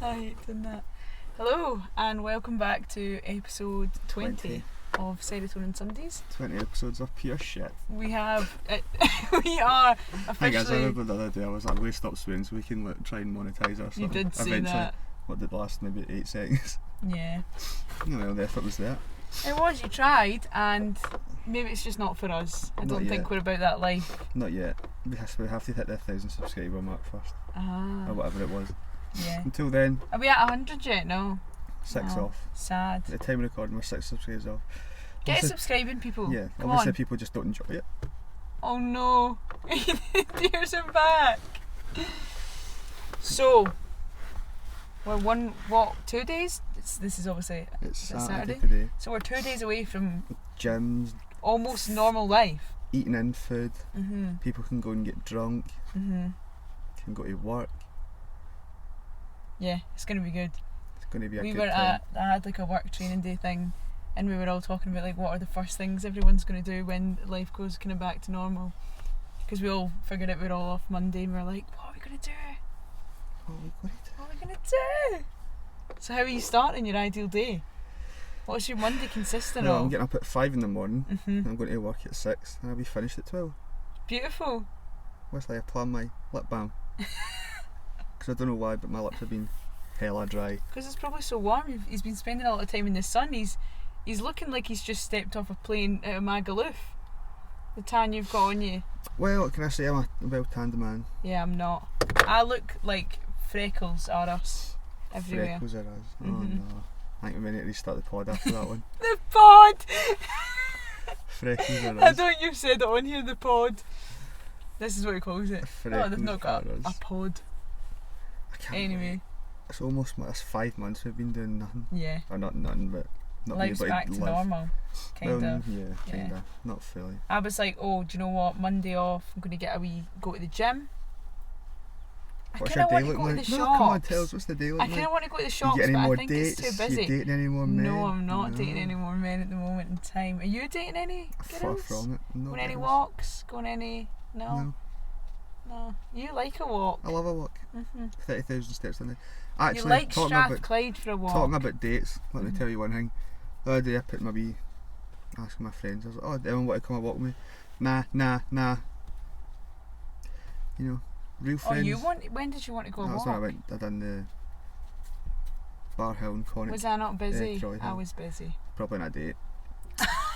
I hate doing that. Hello and welcome back to episode 20 of Serotonin Sundays. 20 episodes of pure shit. We have, we are Hey guys, I officially... remember the other day I was like, let's stop swearing so we can try and monetise ourselves. You did say eventually, that. What did last maybe 8 seconds? Yeah. Well, the effort was there. It was, you tried, and maybe it's just not for us. I don't think we're about that life. Not yet. We have to hit the 1,000 subscriber mark first. Or whatever it was. Yeah. Until then... Are we at 100 yet? No. 6 off. Sad. At the time of recording we're 6 subscribers off. Get subscribing, people. Yeah. Come obviously on. People just don't enjoy it. Oh no. Tears are back. So, we're 2 days? This is obviously It's Saturday today. So we're 2 days away from Gyms. almost normal life. Eating in food. Mm-hmm. People can go and get drunk. Mm-hmm. Can go to work. Yeah, it's going to be good. It's going to be a We good were time. I had like a work training day thing, and we were all talking about like what are the first things everyone's going to do when life goes kind of back to normal, because we all figured it we're all off Monday and we were like, what are we going to do? What are we going to do? So how are you starting your ideal day? What's your Monday consisting Well, of? I'm getting up at 5 in the morning. Mm-hmm. I'm going to work at 6 and I'll be finished at 12. Beautiful. Whilst I apply my lip balm. Because I don't know why, but my lips have been hella dry. Because it's probably so warm. He's been spending a lot of time in the sun. He's looking like he's just stepped off a plane out of Magaluf. The tan you've got on you. Well, what can I say? I'm a well-tanned man. Yeah, I'm not. I look like freckles are us everywhere. Freckles are us. Mm-hmm. Oh no. I think we may need to restart the pod after that one. The pod! Freckles are I us. thought you said it on here, the pod. This is what he calls it. Freckles They've not got are us. a pod. I can't Anyway. believe- It's almost, that's 5 months we've been doing nothing. Yeah. Or not nothing, but not being Life's able back to to live. normal. Kind Well, of. yeah, kind of. Not fully. I was like, oh, do you know what? Monday off, I'm going to get a wee go to the gym. I What's kind your of day want to looking go to like? the No, shops. come on, tell us, what's the day I looking kind like? of want to go to the You shops, get any but more I think dates? it's too busy. You dating any more men? No, I'm not No. dating any more men at the moment in time. Are you dating any Far girls? from it. No, Going any girls. walks? Going any... No. You like a walk. I love a walk. Mm-hmm. 30,000 steps a day. You Actually, like talking about Strathclyde for a walk. talking about dates, let me Mhm. tell you one thing. The other day I put my wee, asking my friends, I was like, oh, do anyone want to come and walk with me? Nah. You know, real Oh, friends. when did you want to go That was when I walk? went, I done the Bar Hill and Connacht. Was I not busy? Troy I Hill. was busy. Probably on a date.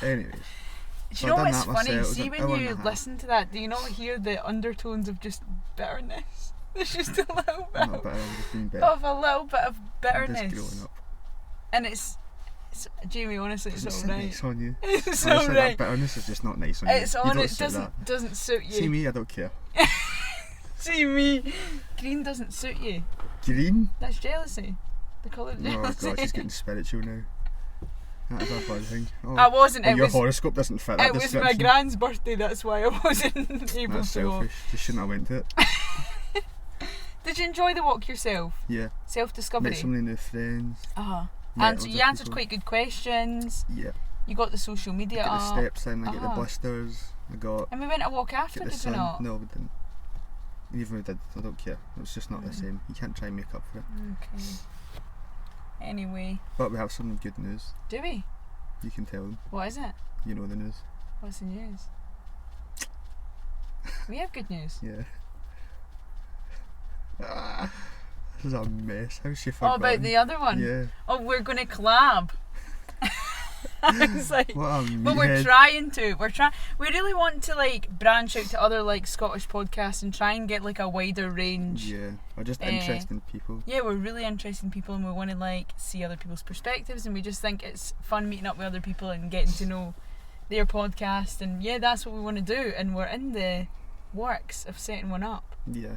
Anyways, Do So you know I done what's that funny? myself. It was See an when hour and you a half. listen to that, do you not hear the undertones of just bitterness? There's just a little bit I'm not better, I'm just being better. of a little bit of I'm bitterness. just growing up. And it's Jamie, honestly, it's Doesn't sit alright. nice on you. It's Honestly, that alright. bitterness is just not nice on you. It's You on. don't It sit that. doesn't suit you. See me, I don't care. See me. Green doesn't suit you. Green? That's jealousy. The colour of Oh jealousy. god, she's getting spiritual now. That is a bad thing. Oh, I wasn't. oh, It your was. horoscope doesn't fit that It was my description. grand's birthday. That's why I wasn't able That's to walk. selfish. You shouldn't have went to it. Did you enjoy the walk yourself? Yeah. Self-discovery. Met so many new friends. Uh-huh. met And loads you of answered people. quite good questions. Yeah. You got the social media Get the up. steps in, I get the Uh-huh. blisters, I got And we went a walk after, get the did we sun. not? No, we didn't. Even if we did, I don't care. It's just not the Mm. same. You can't try and make up for it. Okay. Anyway, But we have some good news. do we? You can tell them. What is it? You know the news. What's the news? We have good news. Yeah. This is a mess. How's she Oh, forgotten? about the other one? Yeah. Oh, we're going to collab. It's like, What a but we're meathead. trying to. We really want to like branch out to other like Scottish podcasts and try and get like a wider range. Yeah. Or just Eh. interesting people. Yeah, we're really interested in people and we want to like see other people's perspectives, and we just think it's fun meeting up with other people and getting to know their podcast, and yeah, that's what we want to do, and we're in the works of setting one up. Yeah.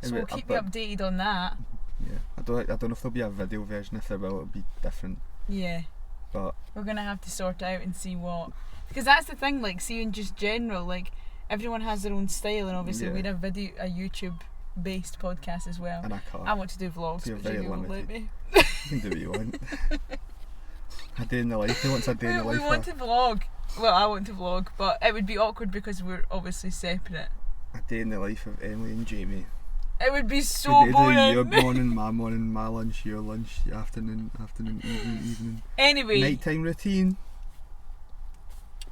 So we'll keep you updated on that. Yeah. I don't know if there'll be a video version. If there will, it'll be different. Yeah. But We're gonna have to sort out and see what, because that's the thing. Like, see, in just general, like everyone has their own style, and obviously Yeah. we're a YouTube-based podcast as well. and I can't. I want to do vlogs, So you're but very Jamie won't let limited. me. You can do what you want. A day in the life. Who wants a day in the We life? want to vlog. Well, I want to vlog, but it would be awkward because we're obviously separate. A day in the life of Emily and Jamie. It would be so Your boring. morning, my lunch, your lunch, your afternoon, evening. Anyway, Nighttime routine.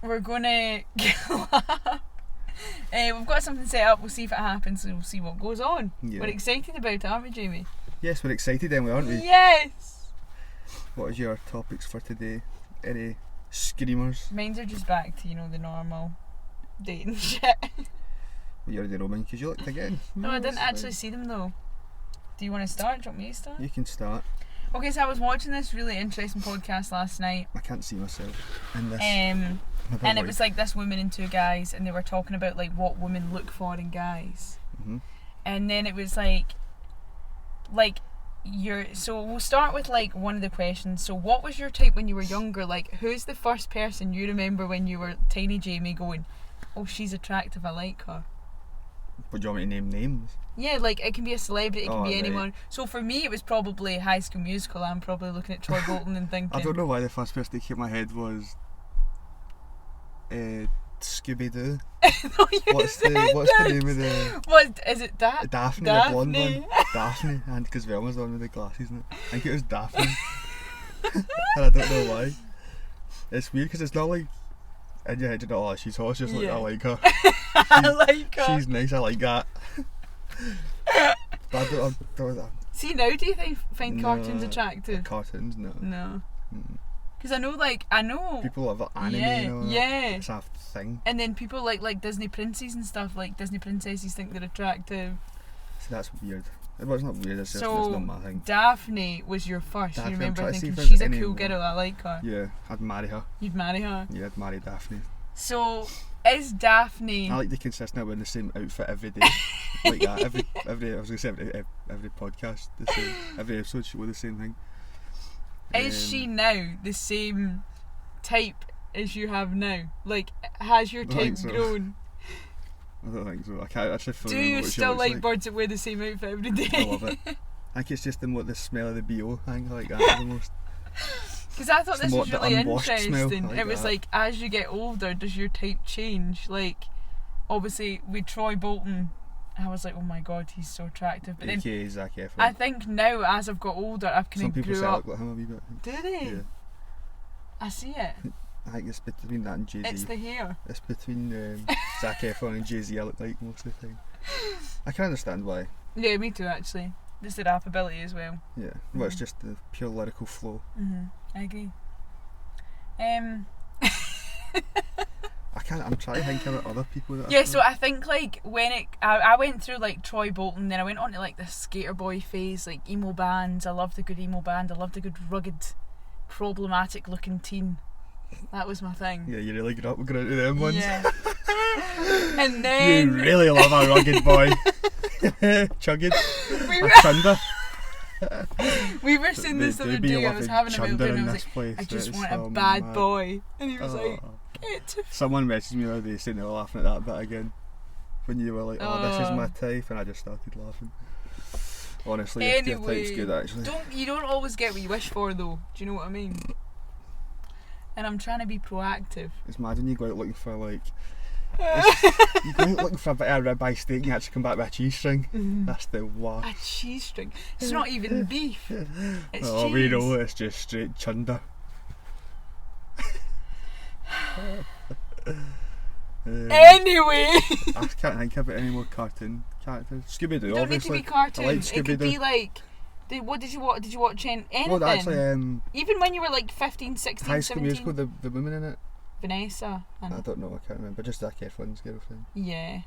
we're gonna we've got something set up. We'll see if it happens, and we'll see what goes on. Yeah. We're excited about it, aren't we, Jamie? Yes, we're excited then, aren't we? Yes. What is your topics for today? Any screamers? Mines are just back to the normal dating shit. You already know mine because you looked again. No, I didn't it's actually fine. see them though. Do you want to start? Do you want me to start? You can start. Okay, so I was watching this really interesting podcast last night. I can't see myself in this. And it was like this woman and two guys, and they were talking about like what women look for in guys. Mm-hmm. And then it was like so we'll start with like one of the questions. So what was your type when you were younger? Like, who's the first person you remember when you were tiny Jamie going, oh, she's attractive, I like her? But do you want me to name names? Yeah, like it can be a celebrity, it can be right. anyone. So for me it was probably High School Musical. I'm probably looking at Troy Bolton and thinking, I don't know why the first person that came to my head was Scooby-Doo. No, you What's said the name of the... What is it? Daphne, the blonde one. Daphne, and because Velma's the one with the glasses in it. I think it was Daphne. And I don't know why. It's weird because it's not like in your head you're not, oh, she's hot, it's just like, Yeah. I like her. I like her. She's nice, I like that. But I don't See, now do you find cartoons No. attractive? cartoons, no. No. Mm. Because I know People love anime yeah, and all that. yeah. It's a thing. And then people like Disney princesses and stuff, like Disney princesses think they're attractive. See, that's weird. It was not weird, it's just So, it's not my thing. Daphne was your first. Daphne, You I'm remember trying to see thinking, if there's she's a any cool more. girl, I like her. Yeah, I'd marry her. You'd marry her. Yeah, I'd marry Daphne. So, is Daphne... I like the consistency of wearing the same outfit every day. Like that. Every I was gonna say every podcast, the same. Every episode she wore the same thing. Is she now the same type as you have now? Like, has your I don't think type so. grown? I don't think so. I can't actually fully Do remember you what she still looks like birds that wear the same outfit every day? I love it. I think it's just the smell of the BO thing, I like that the most. Because I thought It's this the was the really unwashed smell, I interesting. like It was that. like, as you get older, does your type change? Like, obviously, with Troy Bolton, I was like, oh my god, he's so attractive. But then, AKA Zac Efron. I think now, as I've got older, I've kind Some of people grew say I up. look like him a wee bit. Do they? Yeah. I see it. I think it's between that and Jay-Z. It's the hair. It's between Zac Efron and Jay-Z I look like most of the time. I can understand why. Yeah, me too, actually. Just the rap ability as well. Yeah. Well, it's just the pure lyrical flow. I agree. I'm trying to think about other people that Yeah, so I think like when I went through like Troy Bolton, then I went on to like the skater boy phase, like emo bands. I loved a good emo band. I loved a good rugged, problematic looking teen. That was my thing. Yeah, you really grew up going into them ones. Yeah. And then You really love a rugged boy. Chugging. A chunder. we were saying this the They other be day. I loving was having a chunder milk and in I was this like, place. I just That is want a so bad mad. boy. And he was like, Oh. get to Someone messaged me the other day saying they were laughing at that bit again. When you were like, oh, this is my type, and I just started laughing. Honestly, your type's Anyway, good actually. you don't always get what you wish for though. Do you know what I mean? And I'm trying to be proactive. It's mad when you go out looking for like... you go out looking for a bit of ribeye steak and you actually come back with a cheese string. That's the worst. A cheese string. It's not even beef. It's Oh, cheese. we know it's just straight chunder. Anyway, I can't think about any more cartoon characters. Scooby-Doo, you don't need to obviously. be cartoon. I like It could Scooby-Doo. be like, what did you watch? Did you watch anything? Well, actually, Even when you were like 15, 16, High School 17. Musical, the woman in it. Vanessa. I don't know, I can't remember. Just Zac Efron's girlfriend. Yeah.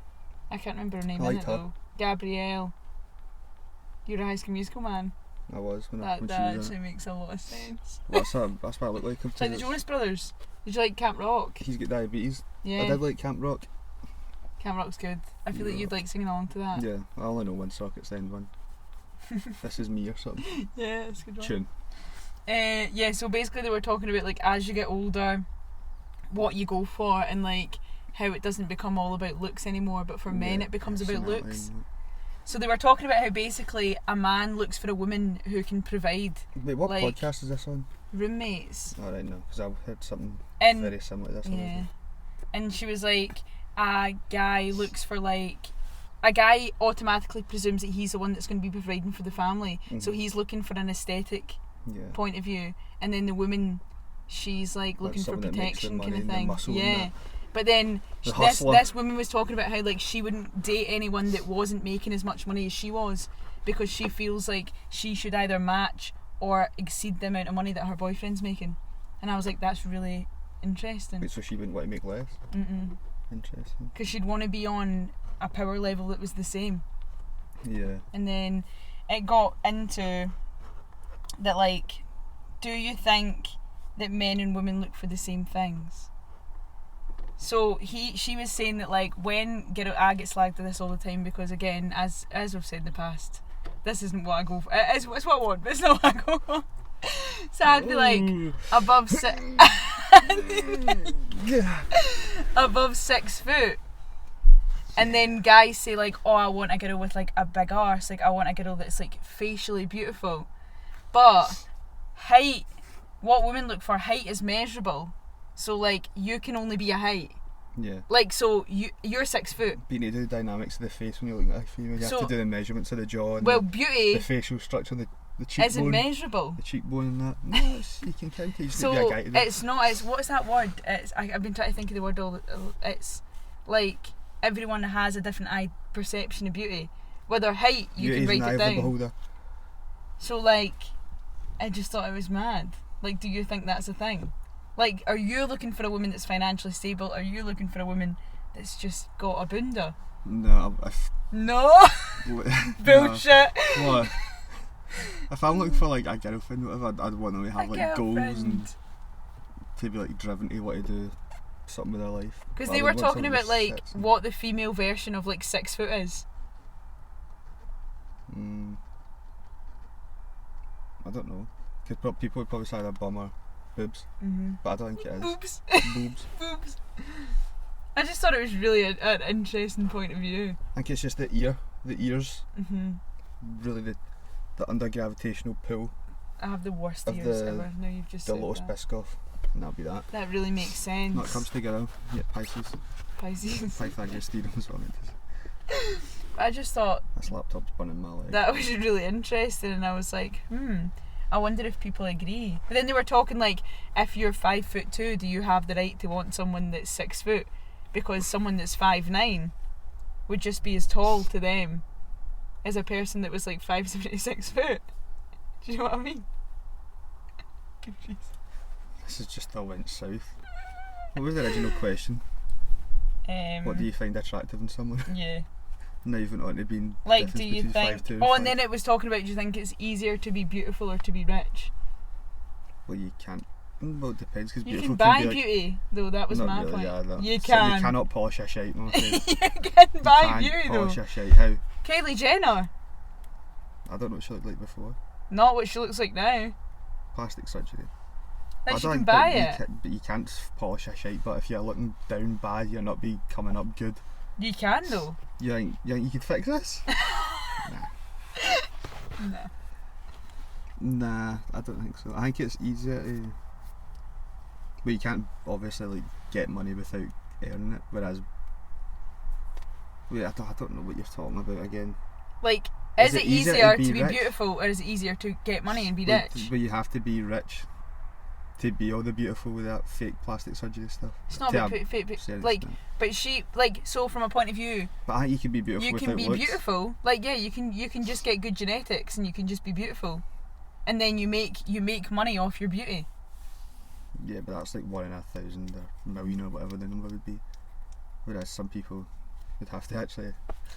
I can't remember her name I in liked it her. though. Gabrielle. You're a High School Musical man. I was when That she was actually in it. makes a lot of sense. That's what I look like. It's like the Jonas Brothers. Did you like Camp Rock? He's got diabetes. Yeah. I did like Camp Rock. Camp Rock's good. I feel like Yeah. you'd like singing along to that. Yeah, I only know one song, it's the end one. This is me or something. Yeah, it's a good one. Tune. Yeah, so basically they were talking about like as you get older, what you go for, and like how it doesn't become all about looks anymore, but for men Yeah, it becomes about personality looks. and So they were talking about how basically a man looks for a woman who can provide that. Wait, what Like- podcast is this on? roommates. Alright, no, because I've heard something And very similar to this. yeah, and she was like, a guy looks for like a guy automatically presumes that he's the one that's going to be providing for the family, so he's looking for an aesthetic point of view, and then the woman, she's like looking for protection kind of thing. Yeah. But then this woman was talking about how like she wouldn't date anyone that wasn't making as much money as she was, because she feels like she should either match or exceed the amount of money that her boyfriend's making. And I was like, that's really interesting. Wait, so she wouldn't want to make less? Interesting. Because she'd want to be on a power level that was the same. Yeah. And then it got into that, like, do you think that men and women look for the same things? So she was saying that, like, when I get slagged at this all the time, because again, as we've said in the past, this isn't what I go for. It's what I want, but it's not what I go for. So I'd be like above above 6 foot, and then guys say like, oh, I want a girl with like a big arse, like I want a girl that's like facially beautiful. But height, what women look for, height is measurable. So like you can only be a height. Yeah. Like, so you're 6 foot. But you need to do the dynamics of the face when you're looking at a female. You have to do the measurements of the jaw and beauty, the facial structure, the cheekbone. Isn't measurable. The cheekbone and that. No, you can count it. You just need to be a guy to do it. It's not. It's what's that word? I've been trying to think of the word all. It's like everyone has a different perception of beauty. Whether height, you can write it down. Beholder. So like, I just thought it was mad. Like, do you think that's a thing? Like, are you looking for a woman that's financially stable? Are you looking for a woman that's just got a bunda? No. No. Bullshit. No. What? If I'm looking for like a girlfriend, whatever, I'd want them to have like goals and to be like driven to want to do something with their life. Because they were talking about like what the female version of like 6 foot is. I don't know. Because people would probably say they're bummer boobs, but I don't think it is. Boobs. I just thought it was really an interesting point of view. I think it's just the ears. Really the under gravitational pull. I have the worst ears ever. Now you've just the said Lotus that. Biscoff, and that'll be that. That really makes sense. No, it comes together. Yeah, Pisces. Pythagoras theorem is what it is. I just thought this laptop's burning my leg. That was really interesting, and I was like, I wonder if people agree. But then they were talking like, if you're 5'2", do you have the right to want someone that's 6 foot? Because someone that's 5'9" would just be as tall to them as a person that was like 5'6" foot. Do you know what I mean? Confused. This is just all went south. What was the original question? What do you find attractive in someone? Yeah. Now you've went on to being like, do you think? 5'2" and then it was talking about, do you think it's easier to be beautiful or to be rich? Well, you can't. Well, it depends, because you beautiful can buy can be beauty, though. That was my point. Yeah, no. You So can. you cannot polish a shite. No, you can buy beauty, though. Polish a shite. How? Kylie Jenner. I don't know what she looked like before. Not what she looks like now. Plastic surgery. Like, you can buy it. But you can't polish a shite. But if you're looking down bad, you're not be coming up good. You can, though. You think you could fix this? Nah, I don't think so. I think it's easier to. But you can't obviously like get money without earning it. Whereas, wait, I don't know what you're talking about again. Like, is it easier to be beautiful, or is it easier to get money and be rich? But you have to be rich to be all the beautiful with that fake plastic surgery stuff. It's not about fake, like, but she, like, so from a point of view. But I think you can be beautiful. You can be beautiful, like, yeah, you can just get good genetics and you can just be beautiful, and then you make money off your beauty. Yeah, but that's like 1 in 1,000 or million or whatever the number would be. Whereas some people would have to actually.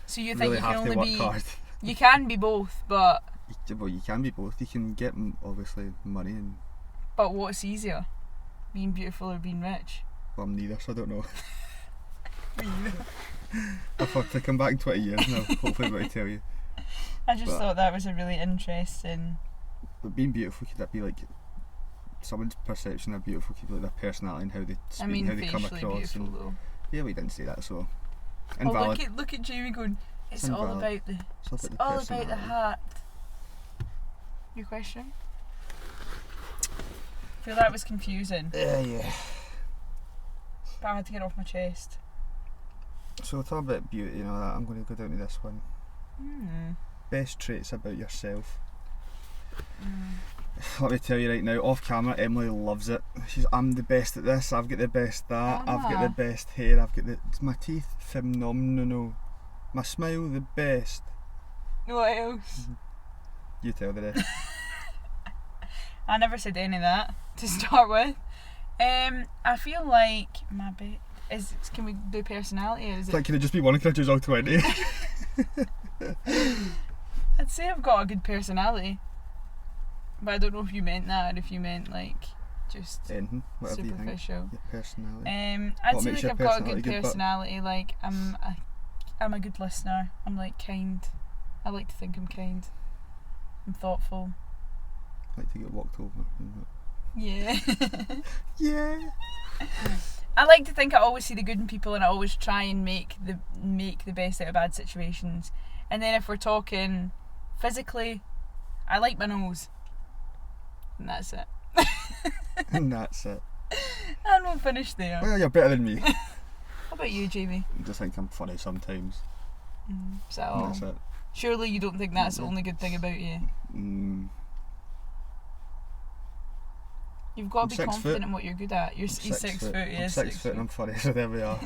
So you think really you can only be? Hard. You can be both, but. Well, you can be both. You can get obviously money and. But what's easier, being beautiful or being rich? Well, I'm neither, so I don't know. I've had to come back in 20 years now. Hopefully, I'm going to tell you. I just thought that was a really interesting. But being beautiful, could that be like someone's perception of beautiful? Could be like their personality and how they speak, how they come across. And, though. Yeah, we didn't say that, so. Invalid. Oh, look at Jamie going. It's all about the heart. Your question? I feel that was confusing. Yeah. But I had to get it off my chest. So we'll talk about beauty and all that. I'm going to go down to this one. Best traits about yourself. Let me tell you right now, off camera, Emily loves it. I'm the best at this, I've got the best that, I've got the best hair, my teeth, phenomenal. My smile, the best. What else? You tell the rest. I never said any of that to start with. I feel like my can we do personality? Or is Can it just be one? Can I choose all 20? I'd say I've got a good personality, but I don't know if you meant that or if you meant like just whatever you think. superficial. Your personality. I'd say like I've got a good personality. Like I'm a good listener. I'm like kind. I like to think I'm kind. I'm thoughtful. I like to get walked over. Yeah. Yeah. I like to think I always see the good in people, and I always try and make the best out of bad situations. And then if we're talking physically, I like my nose. And that's it. And that's it. And we'll finish there. Well, you're better than me. How about you, Jamie? I just think I'm funny sometimes. So That's it. Surely you don't think that's the only good thing about you? You've got to be confident in what you're good at. You're 6 foot, yeah. I'm 6 foot and I'm funny, so there we are.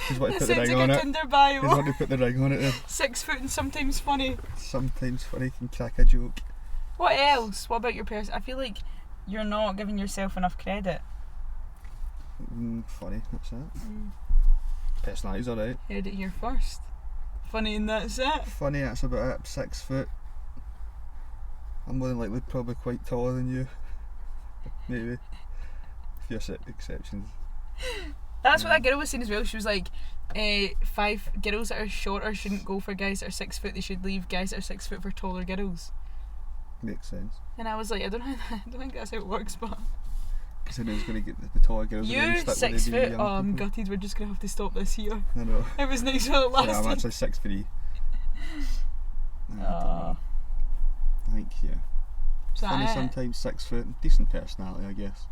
He's want to It put the sounds ring like on a it. Tinder bio. He's want to put the ring on it then. 6 foot and sometimes funny. Sometimes funny, can crack a joke. What else? What about your person? I feel like you're not giving yourself enough credit. Funny, that's it. Personality's alright. Heard it here first. Funny and that's it. Funny, that's about it. 6 foot. I'm more than likely probably quite taller than you. Maybe. If you're exceptions. That's what that girl was saying as well. She was like, 5 girls that are shorter shouldn't go for guys that are 6 foot. They should leave guys that are 6 foot for taller girls. Makes sense. And I was like, I don't think that's how it works, but. Because then it's going to get the taller girls. You're 6 foot. Oh, I'm gutted. We're just going to have to stop this here. I know. It was nice while it lasted. Yeah, I'm actually 6'3". I think, yeah. Funny sometimes, 6 foot, decent personality, I guess.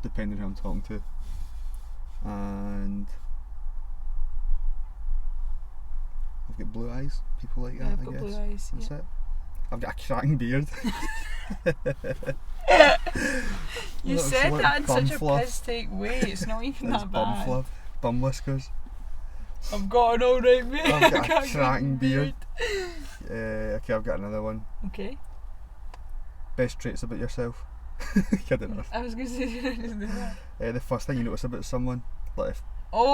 Depending who I'm talking to. And I've got blue eyes. People like that, I've I got guess. blue eyes. That's it. I've got a cracking beard. You said that in such a piss take way. It's not even that bad. Bum whiskers. I've got an alright beard. I've got a cracking beard. Okay, I've got another one. Okay. Best traits about yourself. Kidding enough. I was going to say the first thing you notice about someone, like if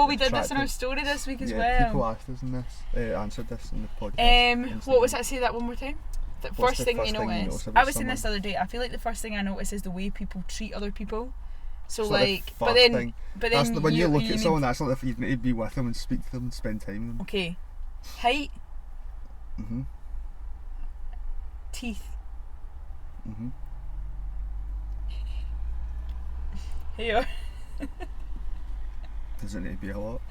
we did this in our story this week as well. Yeah, people asked us in this, answered this in the podcast. What was that? Say that one more time. The first thing you notice. I was saying this the other day. I feel like the first thing I notice is the way people treat other people. So like, but then when you look at someone, that's like if you need to be with them and speak to them and spend time with them. Okay, height. Teeth. Hair. Does it need to be a lot?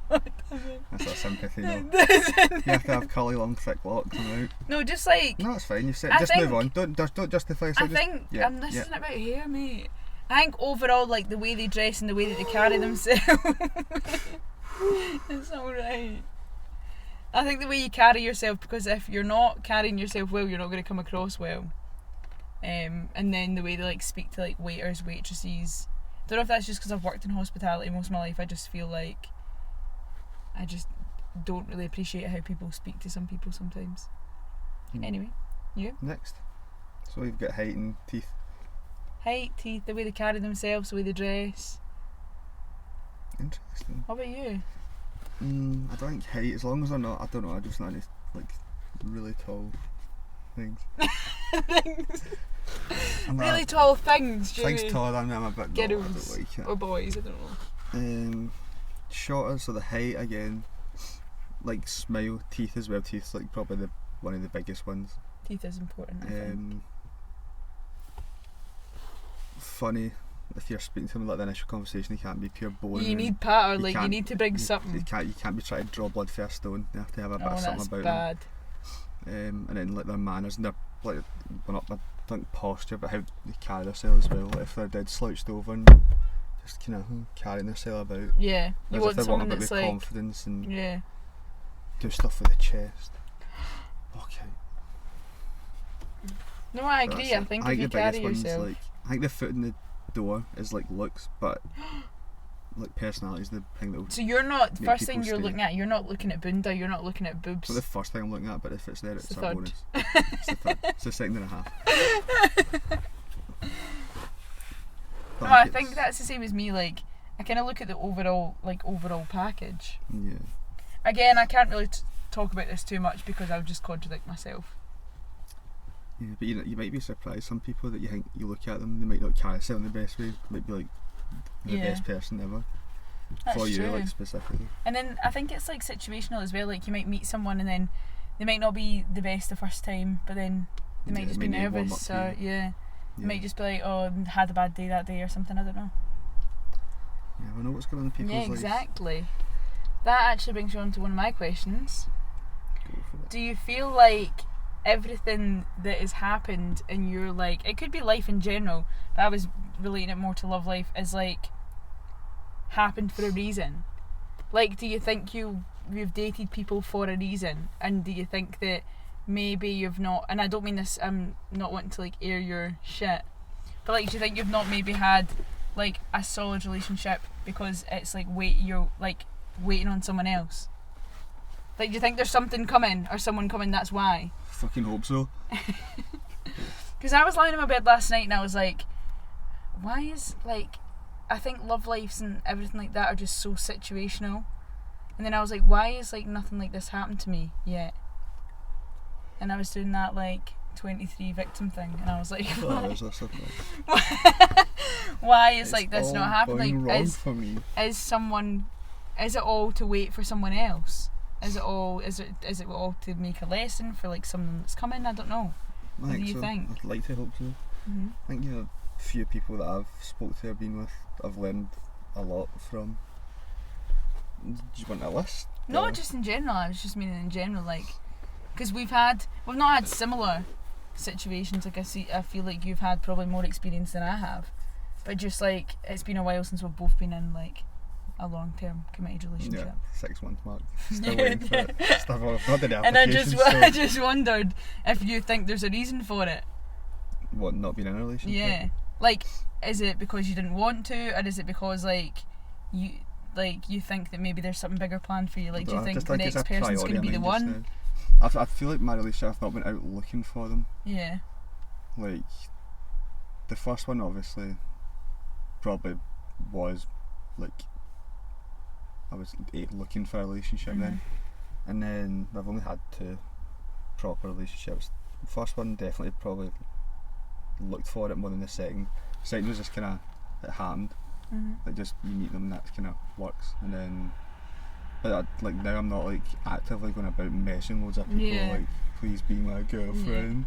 That's a sympathy though. You have to have curly, long, thick locks come out. No, just like. No, it's fine. You said just move on. Don't justify yourself. I'm listening about hair, mate. I think overall, like the way they dress and the way that they carry themselves, it's alright. I think the way you carry yourself, because if you're not carrying yourself well, you're not going to come across well. And then the way they like speak to like waiters, waitresses. Don't know if that's just because I've worked in hospitality most of my life. I just feel like I just don't really appreciate how people speak to some people sometimes. Anyway, you? Next. So we've got height and teeth. Height, teeth, the way they carry themselves, the way they dress. Interesting. What about you? I don't think height, as long as they're not, I don't know, I just not any like really tall things. Really tall things, Jamie. Things taller than me, I'm a bit tall. I don't like it. Or boys, I don't know. Shorter, so the height again, like smile, teeth as well. Teeth's like probably one of the biggest ones. Teeth is important, I think. Funny, if you're speaking to them like the initial conversation, you can't be pure boring. You need patter, like you need to bring something. You can't be trying to draw blood for a stone. You have to have a bit of something about bad. them. And then like their manners and their like, well, not their posture, but how they carry themselves as well. Like if they're dead slouched over and just kind of carrying themselves about. Yeah, you As want if they someone want a bit that's of like, confidence and yeah, do stuff with the chest. Okay. no, I agree. I think if you the carry biggest one's yourself, like, I think the foot in the door is like looks, but like personality is the thing that will. so you're not the make first thing people you're stay. looking at. You're not looking at bunda. You're not looking at boobs. It's not the first thing I'm looking at, but if it's there, it's the a third. bonus. It's the third. It's the second and a half. No, I think that's the same as me. Like, I kind of look at the overall package. Yeah. Again, I can't really talk about this too much because I'll just contradict myself. Yeah, but you might be surprised. Some people that you think you look at them, they might not carry themselves in the best way. Might be like the Yeah. best person ever That's for you, true. like specifically. And then I think it's like situational as well. Like you might meet someone and then they might not be the best the first time, but then they might just be need to warm nervous. up to So you. yeah, they might just be like, oh, had a bad day that day or something. I don't know. Yeah, I know what's going on in people's Yeah, lives. exactly. That actually brings you on to one of my questions. Go for it. Do you feel like everything that has happened in your, like, it could be life in general, but I was relating it more to love life, is like happened for a reason? Like, do you think you've dated people for a reason? And do you think that maybe you've not, and I don't mean this, I'm not wanting to like air your shit, but like, do you think you've not maybe had like a solid relationship because it's like you're like waiting on someone else? Like, do you think there's something coming or someone coming, that's why? Fucking hope so. Because I was lying in my bed last night and I was like, why is, like, I think love lives and everything like that are just so situational. And then I was like, why is like nothing like this happened to me yet? And I was doing that like 23 victim thing and I was like, why is like this not happening? Like, is it all to wait for someone else? Is it all to make a lesson for like someone that's coming? I don't know. What do you think? I'd like to hope so. Mm-hmm. I think a few people that I've spoke to or been with, I've learned a lot from. Do you want a list? No, just in general. I was just meaning in general, like, because we've not had similar situations. Like I feel like you've had probably more experience than I have, but just like it's been a while since we've both been in like a long-term committed relationship. Yeah, 6 month mark. Still waiting for it. Still not the and I just wondered if you think there's a reason for it. What, not being in a relationship? Yeah. Like, is it because you didn't want to, or is it because like you think that maybe there's something bigger planned for you? Like, do you think the next person's going to be the one? I feel like my relationship, I've not been out looking for them. Yeah. Like, the first one obviously probably was like, I was looking for a relationship then, and then I've only had 2 proper relationships. The first one definitely probably looked for it more than the second. The second was just kind of, it happened. Like, just you meet them and that kind of works. And then, but like now I'm not like actively going about messaging loads of people like, please be my girlfriend.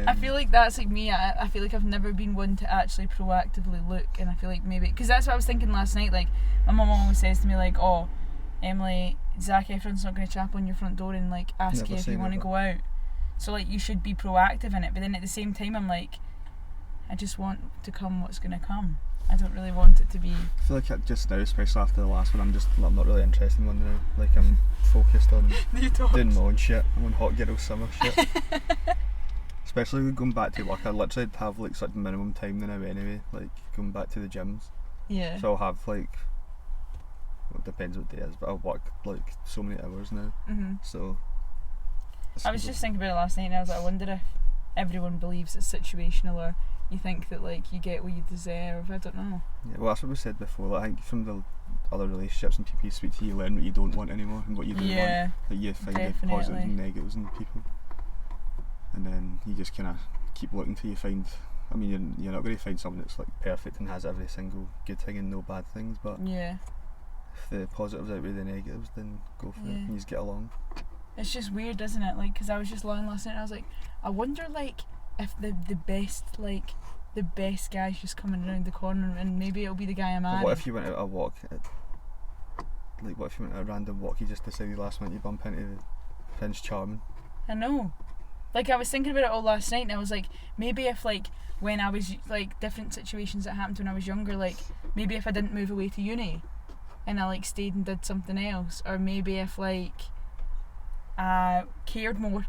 I feel like that's like me. I feel like I've never been one to actually proactively look, and I feel like maybe because that's what I was thinking last night. Like, my mum always says to me like, "Oh, Emily, Zac Efron's not going to tap on your front door and like ask you if you want to go out. So like you should be proactive in it." But then at the same time, I'm like, I just want to come what's going to come. I don't really want it to be. I feel like just now, especially after the last one, I'm not really interested in one now. Like, I'm focused on doing my own shit. I'm on hot girl summer shit. Especially going back to work, I literally have like such minimum time now anyway. Like going back to the gyms. Yeah. So I'll have like, well, it depends what day it is, but I'll work like so many hours now. So. I was just thinking about it last night, and I was like, I wonder if everyone believes it's situational, or you think that like you get what you deserve. I don't know. Yeah, well, that's what we said before. Like, I think from the other relationships and people you speak to, you learn what you don't want anymore and what you do want. That you find the positives and negatives in people, and then you just kind of keep looking till you find. I mean, you're not going to find someone that's like perfect and has every single good thing and no bad things, but if the positives outweigh the negatives, then go for it and you just get along. It's just weird, isn't it? Like, because I was just lying last night and I was like, I wonder like if the best guy's just coming around the corner, and maybe it'll be the guy I'm marrying. What if you went out a walk? What if you went out a random walk? You just decided last minute you bump into Prince Charming. I know. Like, I was thinking about it all last night, and I was like, maybe if, like, when I was, like, different situations that happened when I was younger, like, maybe if I didn't move away to uni, and I, like, stayed and did something else, or maybe if, like, I cared more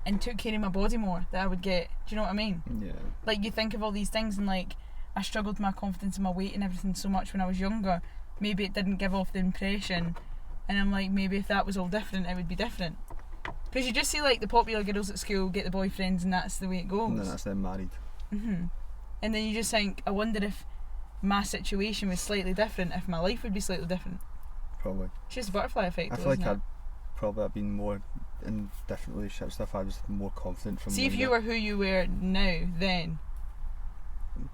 and took care of my body more, that I would get, do you know what I mean? Yeah. Like, you think of all these things, and, like, I struggled with my confidence and my weight and everything so much when I was younger, maybe it didn't give off the impression, and I'm like, maybe if that was all different, it would be different. Because you just see, like, the popular girls at school get the boyfriends, and that's the way it goes. And then that's them married. And then you just think, I wonder if my situation was slightly different, if my life would be slightly different. Probably. It's just a butterfly effect. I feel like I'd probably have been more in different relationship stuff. I was more confident from. See, if you were who you were now, then.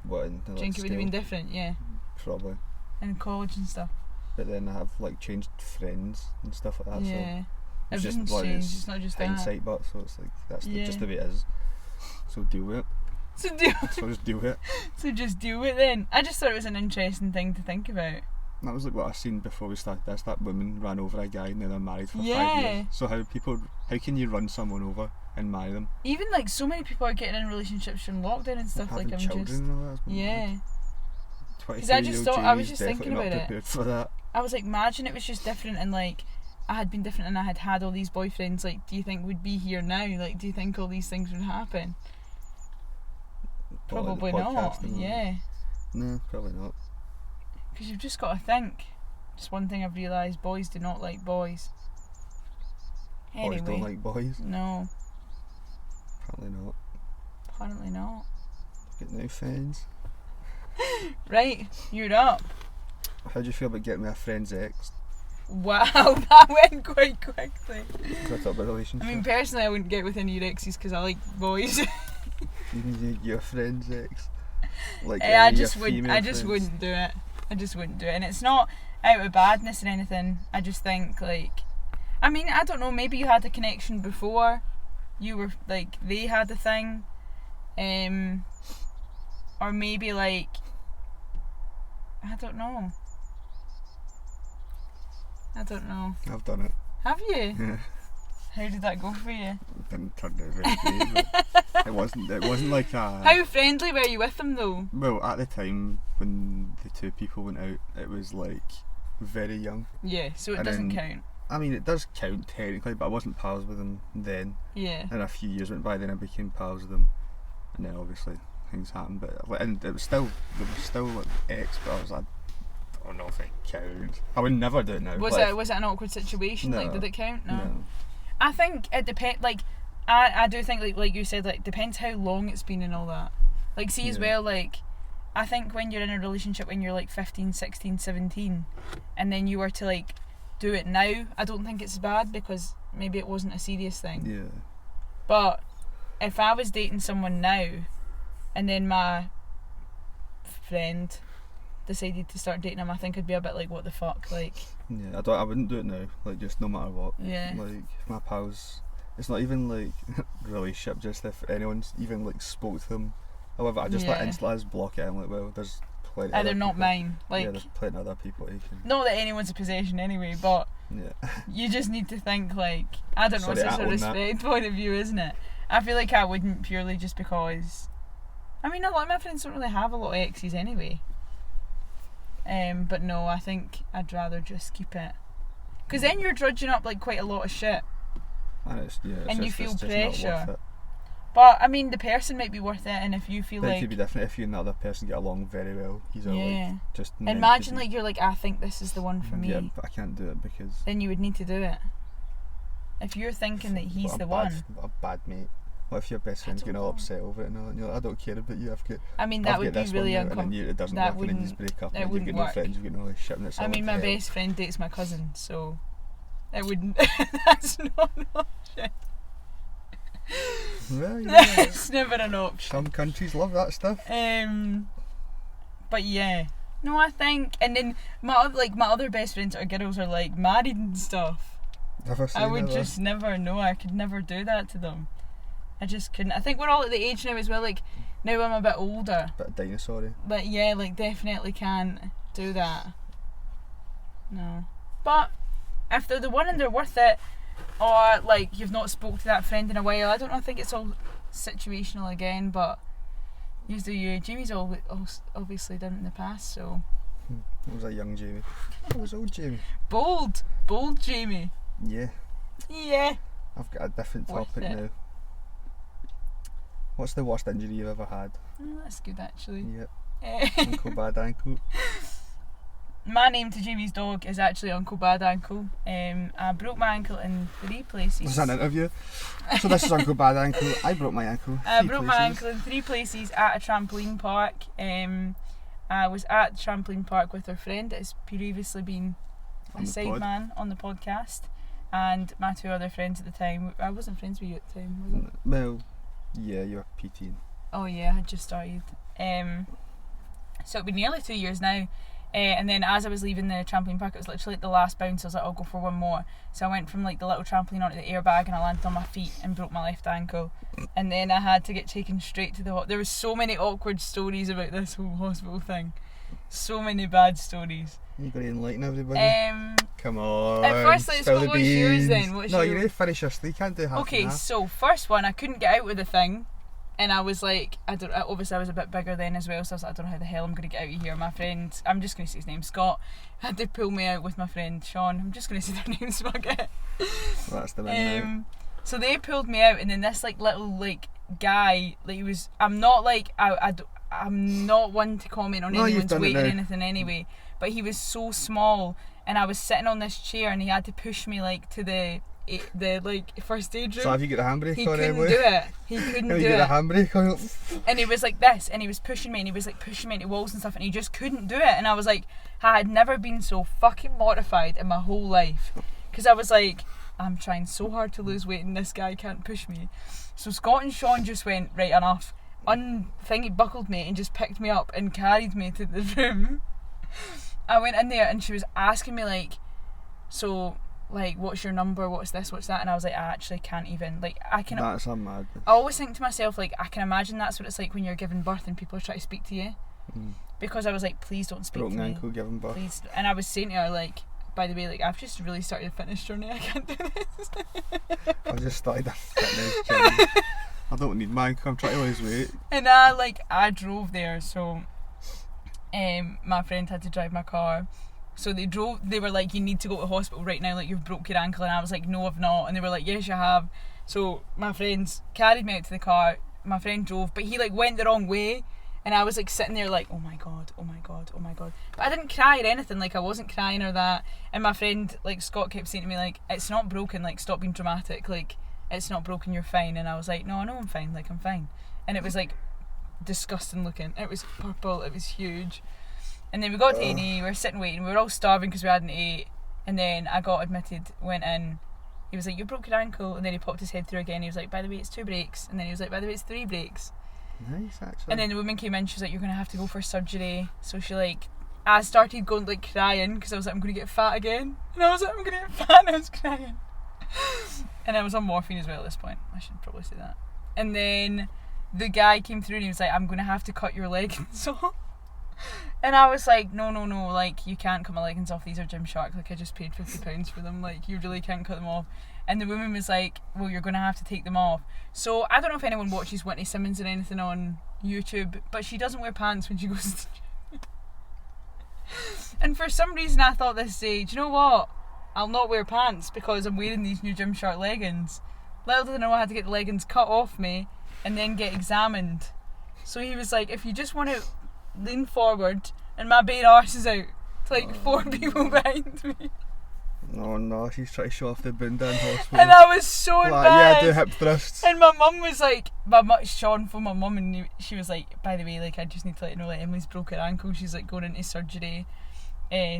What? In do you think it would have been different? Yeah. Probably. In college and stuff. But then I have like changed friends and stuff like that. Yeah. So it's everything's just changed. It's not just hindsight, but so it's like that's just the way it is. So deal with it. So just deal with it. So just deal with it then. I just thought it was an interesting thing to think about. That was like what I seen before we started this. That woman ran over a guy and then they're married for 5 Yeah. years. So how can you run someone over and marry them? Even like so many people are getting in relationships from lockdown and stuff. Having like I'm children just and all that's yeah. Because I just thought I was just thinking about it. Prepared for that. I was like, imagine it was just different and like I had been different and I had all these boyfriends. Like, do you think we'd be here now? Like, do you think all these things would happen? Probably not. Yeah. No, probably not. Because you've just got to think. Just one thing I've realised: boys do not like boys. Anyway. Boys don't like boys? No. Apparently not. Apparently not. Get no friends. Right, you're up. How do you feel about getting with a friend's ex? Wow, that went quite quickly. Is that a relationship? I mean, personally, I wouldn't get with any of your exes because I like boys. Even your friend's ex? Like I just wouldn't do it. I just wouldn't do it. And it's not out of badness or anything. I just think, like, I mean, I don't know, maybe you had a connection before. You were, like, they had a thing. Or maybe, like, I don't know. I've done it. Have you? Yeah. How did that go for you? It didn't turn out very great. But it wasn't like a... How friendly were you with them though? Well, at the time when the two people went out, it was like very young. Yeah, so it doesn't count. I mean, it does count technically, but I wasn't pals with them then. Yeah. And a few years went by, then I became pals with them, and then obviously things happened. But and it was still like ex, but I was like, I don't know if it counts. I would never do it now. Was it an awkward situation? No, like, did it count? No. No. I think it depends. Like, I do think like you said, like, depends how long it's been and all that. Like, see as well, like, I think when you're in a relationship when you're like 15, 16, 17, and then you were to like do it now, I don't think it's bad because maybe it wasn't a serious thing. Yeah. But if I was dating someone now, and then my friend decided to start dating him, I think I'd be a bit like, what the fuck, like. Yeah, I wouldn't do it now. Like, just no matter what. Yeah. Like, if my pals, it's not even like relationship. Just if anyone's even like spoke to them, however, I just like instantly just block it. I'm like, well, there's plenty. They're not people. mine. Like, yeah, there's plenty of other people you can. Not that anyone's a possession anyway, but yeah. you just need to think, like, I don't know, Sorry, it's a respect point of view, isn't it? I feel like I wouldn't purely just because. I mean, a lot of my friends don't really have a lot of exes anyway. But no, I think I'd rather just keep it. Because then you're drudging up like quite a lot of shit. And you feel pressure. But I mean, the person might be worth it, and if you feel like. It could be different if you and the other person get along very well. Like just. Imagine like you're like, I think this is the one for me. Yeah, but I can't do it because. Then you would need to do it. If you're thinking that he's the one. What a bad mate. What if your best friend's getting all upset over it and all, and you're like, I don't care about you, I mean, that would be really uncomfortable. And then it doesn't work, and then you just break up, and you've got no friends, you've got no shit, and it's all. I mean, my best friend dates my cousin, so it wouldn't. That's not an option. Well, yeah. It's never an option. Some countries love that stuff. But yeah, no, I think, and then my other best friends or girls are like married and stuff. I would just never know. I could never do that to them. I just couldn't. I think we're all at the age now as well, like, now I'm a bit older. Bit of dinosaur-y. But yeah, like, definitely can't do that. No. But if they're the one and they're worth it, or like you've not spoke to that friend in a while. I don't know, I think it's all situational again, but you do you. Jamie's obviously done it in the past, so. It was a young Jamie. It was old Jamie. Bold Jamie. Yeah. Yeah. I've got a different topic now. What's the worst injury you've ever had? Oh, that's good actually. Yep. Uncle Bad Ankle. My name to Jamie's dog is actually Uncle Bad Ankle. I broke my ankle in 3 places. This is an interview. So this is Uncle Bad Ankle. I broke my ankle. I broke my ankle in 3 places at a trampoline park. I was at the trampoline park with our friend that has previously been a sideman on the podcast, and my 2 other friends at the time. I wasn't friends with you at the time, was I? Well, yeah, you were PTing. Oh yeah, I had just started. So it'd been nearly 2 years now. And then as I was leaving the trampoline park, it was literally like the last bounce. I was like, I'll go for one more. So I went from like the little trampoline onto the airbag, and I landed on my feet and broke my left ankle. And then I had to get taken straight to the hospital. There was so many awkward stories about this whole hospital thing. So many bad stories. You got to enlighten everybody. Come on. At first, let's go. What's yours then? You need to finish your story. You can't do half. Okay, so first one, I couldn't get out with the thing. And I was like, obviously I was a bit bigger then as well, so I was like, I don't know how the hell I'm going to get out of here. My friend, I'm just going to say his name, Scott, had to pull me out with my friend Sean. I'm just going to say their names, fuck it. Well, that's the one now. So they pulled me out, and then this like little like guy, like he was, I'm not like, I'm not one to comment on anyone's weight or anything anyway, but he was so small, and I was sitting on this chair, and he had to push me like to the like first aid room. So have you got a handbrake? He couldn't do it. He couldn't do it. Get a handbrake on. And he was like this, and he was pushing me, and he was like pushing me into walls and stuff, and he just couldn't do it. And I was like, I had never been so fucking mortified in my whole life, because I was like, I'm trying so hard to lose weight, and this guy can't push me. So Scott and Sean just went, right, enough. He buckled me and just picked me up and carried me to the room. I went in there, and she was asking me like, so, like, what's your number, what's this, what's that, and I was like, I actually can't even, like, That's a madness. I always think to myself, like, I can imagine that's what it's like when you're giving birth and people are trying to speak to you, because I was like, please don't speak to me. Broken ankle giving birth. Please. And I was saying to her, like, by the way, like, I've just really started a fitness journey, I can't do this. I've just started a fitness journey. I don't need my ankle, I'm trying to lose weight. And I drove there, so my friend had to drive my car. So they were like, you need to go to the hospital right now, like, you've broke your ankle. And I was like, no, I've not. And they were like, yes, you have. So my friends carried me out to the car. My friend drove, but he like went the wrong way. And I was like sitting there like, oh my god, oh my god, oh my god. But I didn't cry or anything, like I wasn't crying or that. And my friend, like Scott, kept saying to me like, it's not broken, like stop being dramatic, like it's not broken, you're fine. And I was like, no, I know I'm fine, like I'm fine. And it was like disgusting looking. It was purple, it was huge. And then we got to A&E, we were sitting waiting, we were all starving because we hadn't ate. And then I got admitted, went in, he was like, you broke your ankle. And then he popped his head through again, he was like, by the way, it's 2 breaks. And then he was like, by the way, it's 3 breaks. Nice, actually. And then the woman came in, she was like, you're going to have to go for surgery. So she like, I started going like crying because I was like, I'm going to get fat again. And I was like, I'm going to get fat, and I was crying. And I was on morphine as well at this point, I should probably say that. And then the guy came through and he was like, I'm going to have to cut your leggings off. And I was like, no, like, you can't cut my leggings off, these are Gymshark, like I just paid £50 for them, like you really can't cut them off. And the woman was like, well, you're going to have to take them off. So I don't know if anyone watches Whitney Simmons or anything on YouTube, but she doesn't wear pants when she goes to the gym. And for some reason I thought this day, do you know what, I'll not wear pants because I'm wearing these new Gymshark leggings. Little did I know I had to get the leggings cut off me and then get examined. So he was like, if you just want to lean forward, and my bare arse is out to like 4 people behind me. Oh no, she's trying to show off the bunda in hospital. And I was so embarrassed. Yeah, do hip thrusts. And my mum was like, Sean phoned my mum, and she was like, by the way, like I just need to let you know, like Emily's broke her ankle, she's like going into surgery.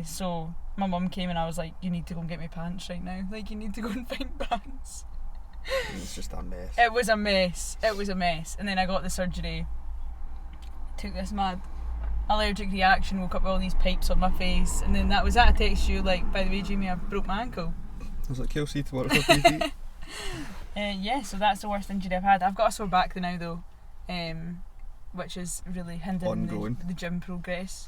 So my mum came and I was like, you need to go and get me pants right now, like you need to go and find pants. It's just a mess. It was a mess. And then I got the surgery, took this mad allergic reaction, woke up with all these pipes on my face, and then that was that. I text you like, by the way, Jamie, I broke my ankle. I was like, Kelsey, tomorrow for PT. Yeah, so that's the worst injury I've had. I've got a sore back now though, which is really hindering the gym progress.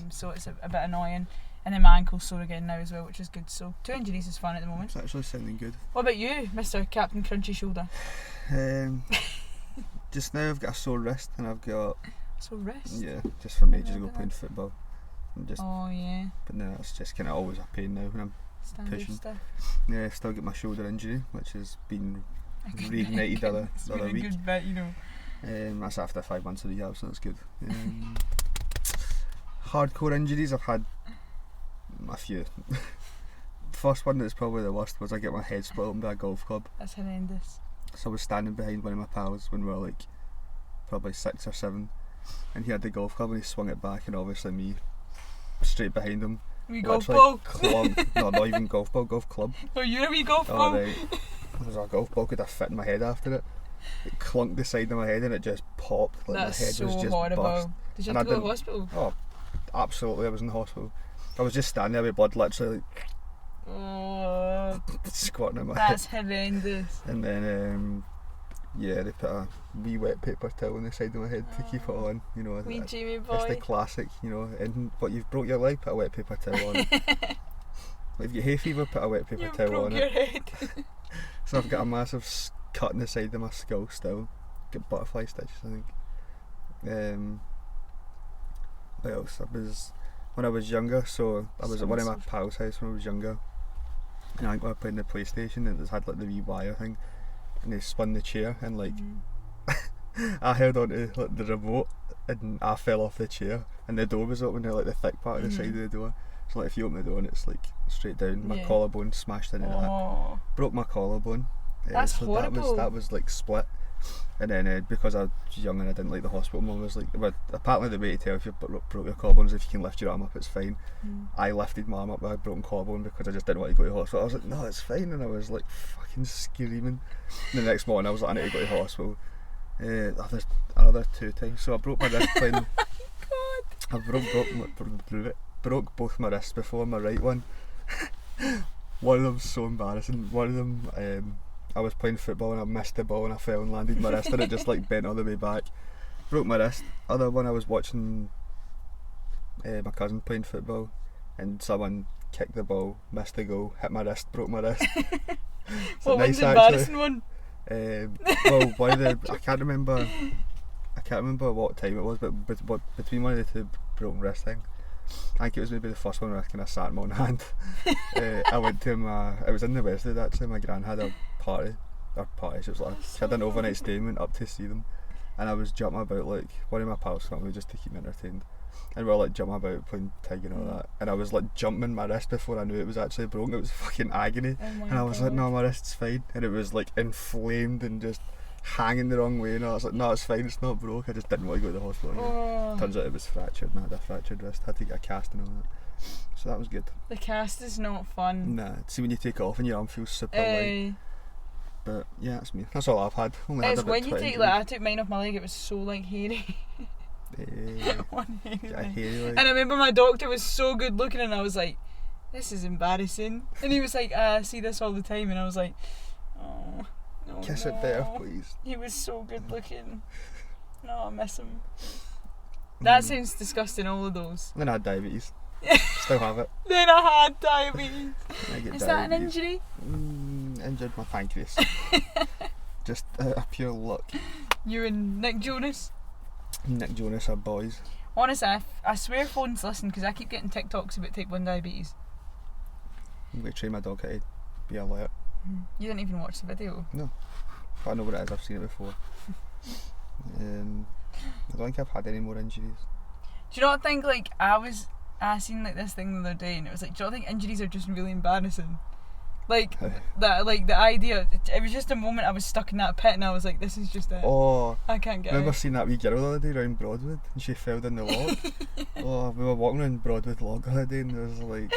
So it's a bit annoying. And then my ankle's sore again now as well, which is good. So 2 injuries is fun at the moment. It's actually sounding good. What about you, Mr. Captain Crunchy Shoulder? Just now I've got a sore wrist and I've got... Sore wrist? Yeah, just from ages ago playing football. And just, oh yeah. But no, it's just kind of always a pain now when I'm Standard pushing. stuff. Yeah, I've still got my shoulder injury, which has been reignited the other week. Good bit, you know. That's after 5 months of rehab, so that's good. Hardcore injuries, I've had a few. First one that's probably the worst was I get my head split open by a golf club. That's horrendous. So I was standing behind one of my pals when we were like probably 6 or 7, and he had the golf club and he swung it back, and obviously me straight behind him. Wee golf ball? No, not even golf ball, golf club. Oh, you're a wee golf ball? Oh, right. There's a golf ball could have fit in my head after it. It clunked the side of my head and it just popped. Like That's my head so was just horrible. burst. Did you And have to I go to hospital? Oh, absolutely, I was in the hospital. I was just standing there with blood literally Oh, squirting in my head. that's horrendous. And then, yeah, they put a wee wet paper towel on the side of my head to keep it on. You know, Wee Jamie it's the boy. classic, you know, and what you've broke your leg, put a wet paper towel on it. If you hay fever, put a wet paper You towel broke on your it. head. So I've got a massive cut in the side of my skull still. Got butterfly stitches, I think. What else? When I was younger, so I was at one of my pals' house when I was younger, and I think we were playing the PlayStation and it had like the wee wire thing, and they spun the chair and like I held onto like the remote and I fell off the chair and the door was open, like the thick part of the side of the door. So like if you open the door and it's like straight down, my collarbone smashed into that. Broke my collarbone. That's so horrible. That was like split. And then because I was young and I didn't like the hospital, mum was like, well, apparently the way to tell if you've broke your collarbone is if you can lift your arm up, it's fine. I lifted my arm up with a broken collarbone because I just didn't want to go to the hospital. I was like, no, it's fine, and I was like fucking screaming. And the next morning I was like, I need to go to the hospital. Another 2 times. So I broke my wrist playing. I broke both my wrists before, my right one. One of them's so embarrassing. One of them, I was playing football and I missed the ball and I fell and landed my wrist and it just like bent all the way back. Broke my wrist. Other one, I was watching my cousin playing football and someone kicked the ball, missed the goal, hit my wrist, broke my wrist. What was the embarrassing one? Well, one of the I can't remember what time it was, but between one of the 2 broken wrist things, I think it was maybe the first one where I kind of sat him on hand. I went to it was in the Westwood actually. My gran had a party, she was like, she had an overnight stay and went up to see them, and I was jumping about like one of my pals family just to keep me entertained, and we were like jumping about playing tag and all that, and I was like jumping my wrist before I knew it was actually broken. It was fucking agony, and I was like, no, my wrist's fine, and it was like inflamed and just hanging the wrong way, and I was like, no, it's fine, it's not broke, I just didn't want to go to the hospital. Turns out it was fractured and I had a fractured wrist, had to get a cast and all that, so that was good. The cast is not fun. Nah, see when you take it off and your arm feels super light. But yeah, that's me, that's all I've had. Only It's had when you take, like, I took mine off my leg, it was so like hairy. One hairy leg. And I remember my doctor was so good looking and I was like, this is embarrassing, and he was like, I see this all the time, and I was like, oh no, kiss it better, please. He was so good looking. No, I miss him. That sounds disgusting, all of those. Then I had diabetes. Still have it. Then I had diabetes. Is that an injury? Injured my pancreas. Just a pure luck. You and Nick Jonas? Nick Jonas are boys. Honestly, I swear phones listen because I keep getting TikToks about type 1 diabetes. I'm going to train my dog how to be alert. You didn't even watch the video? No. But I know what it is, I've seen it before. I don't think I've had any more injuries. Do you not think, like, I seen like this thing the other day and it was like, do you not think injuries are just really embarrassing? Like, that, like the idea, it was just a moment I was stuck in that pit and I was like, this is just it. Oh, I can't get remember it. seeing that wee girl the other day around Broadwood and she fell down the log? Oh, we were walking around Broadwood log the other day and there was like,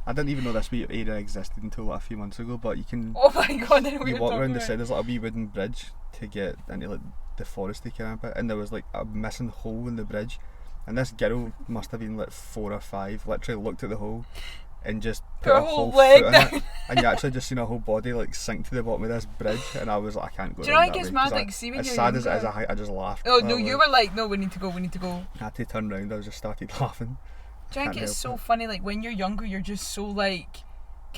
I didn't even know this wee area existed until like a few months ago, but you can oh my god, I know what you you're walk talking around the about. side, there's like a wee wooden bridge to get into like the foresty kind of bit, and there was like a missing hole in the bridge, and this girl must have been like 4 or 5, literally looked at the hole and just put Her a whole leg foot in down. it, and you actually just seen her whole body like sink to the bottom of this bridge, and I was like, I can't go. Do you know around what that gets way, mad? 'cause Like, see when as you're sad as it younger. is, I just laughed. Oh no, you were like, no, we need to go. I had to turn round, I just started laughing. Do you think Can't it's so help funny? Like when you're younger, you're just so like,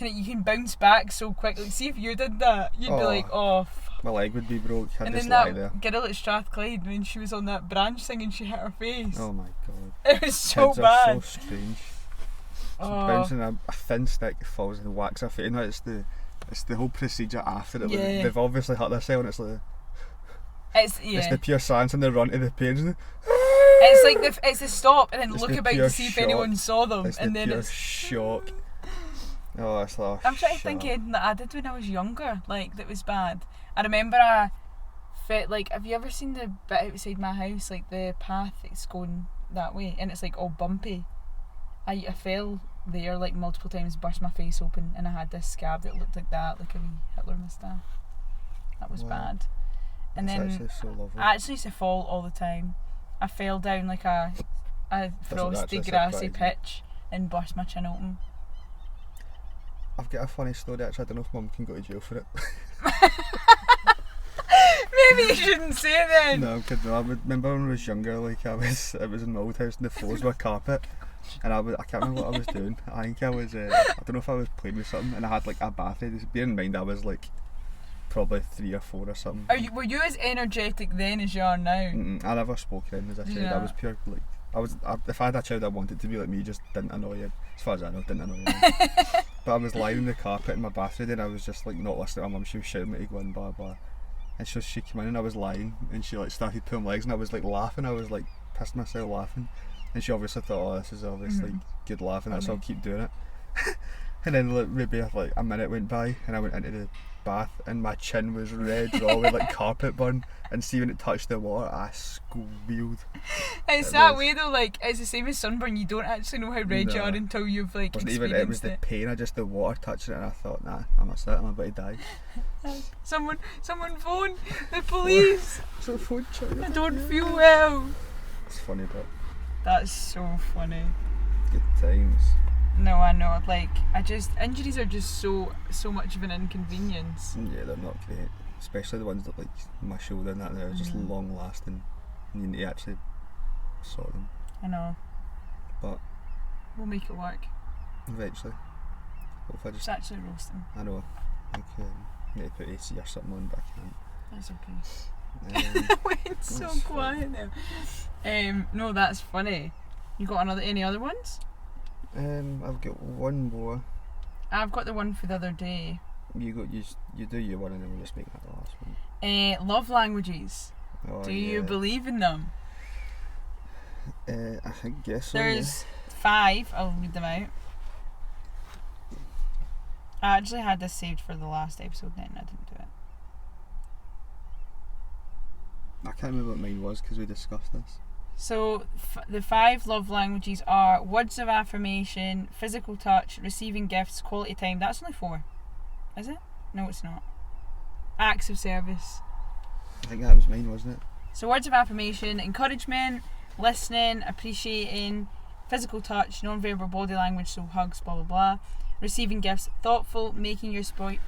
you can bounce back so quickly. See if you did that, you'd be like, oh. My leg would be broke. I'd And just then lie there. that girl at Strathclyde, when she was on that branch thing and she hit her face. Oh my god. It was so Kids bad. are so strange. So bouncing a thin stick falls and whacks her face. No, it's the whole procedure after it. Yeah. They've obviously hurt themselves and it's like It's the pure science and the run to the pains. It's like it's the stop and then It's look the about pure to see if shock. anyone saw them, It's and the then pure it's. shock. Oh, it's like. I'm trying to think of anything that I did when I was younger, like that was bad. I remember I felt like, have you ever seen the bit outside my house, like the path that's going that way, and it's like all bumpy? I fell there like multiple times, burst my face open, and I had this scab that looked like that, like a wee Hitler moustache. That was bad. And That's then actually so lovely. I actually used to fall all the time. I fell down like a frosty grassy pitch and burst my chin open. I've got a funny story actually. I don't know if Mum can go to jail for it. Maybe you shouldn't say it then. No, I'm kidding. I remember when I was younger, like it was in my old house and the floors were carpet, and I can't remember what I was doing. I think I was I don't know if I was playing with something, and I had like a bath head. Bear in mind I was like probably 3 or 4 or something. Were you as energetic then as you are now? I never spoke then, as I said. Yeah. I was pure like if I had a child I wanted to be like me, just didn't annoy him. As far as I know, didn't annoy him. But I was lying in the carpet in my bathroom and I was just like not listening to my mum. She was shouting at me to go in, blah blah. And so she came in and I was lying and she like started pulling legs and I was like laughing. I was like pissed myself laughing. And she obviously thought, oh, this is obviously good laughing, so I'll keep doing it. And then like, maybe like a minute went by and I went into the bath and my chin was red raw with like carpet burn, and see when it touched the water I squealed. It's that way though, like it's the same as sunburn, you don't actually know how red you are No. until you've like experienced It was the pain of just the water touching it, and I thought, nah, I'm about to die. Someone phone the police. So phone child. I don't feel well. It's funny, but That's so funny. good times. No, I know, like injuries are just so much of an inconvenience. Yeah, they're not great, especially the ones that like my shoulder and that. They're just long lasting, and you need to actually sort them. I know. But We'll make it work. eventually, hopefully, It's actually roasting. I know, like need to put AC or something on, but I can't. That's okay. Um, Went so that's quiet now. No, that's funny. You got any other ones? I've got one more. I've got the one for the other day. You do your one, and then we'll just make that the last one. Love languages. Oh, Do you believe in them? I guess so. There's 5. I'll read them out. I actually had this saved for the last episode, then I didn't do it. I can't remember what mine was because we discussed this. So the 5 love languages are words of affirmation, physical touch, receiving gifts, quality time. That's only 4, is it? No, it's not. Acts of service. I think that was mine, wasn't it? So words of affirmation: encouragement, listening, appreciating, physical touch, non-verbal body language, so hugs, blah blah blah. Receiving gifts: thoughtful, making your spouse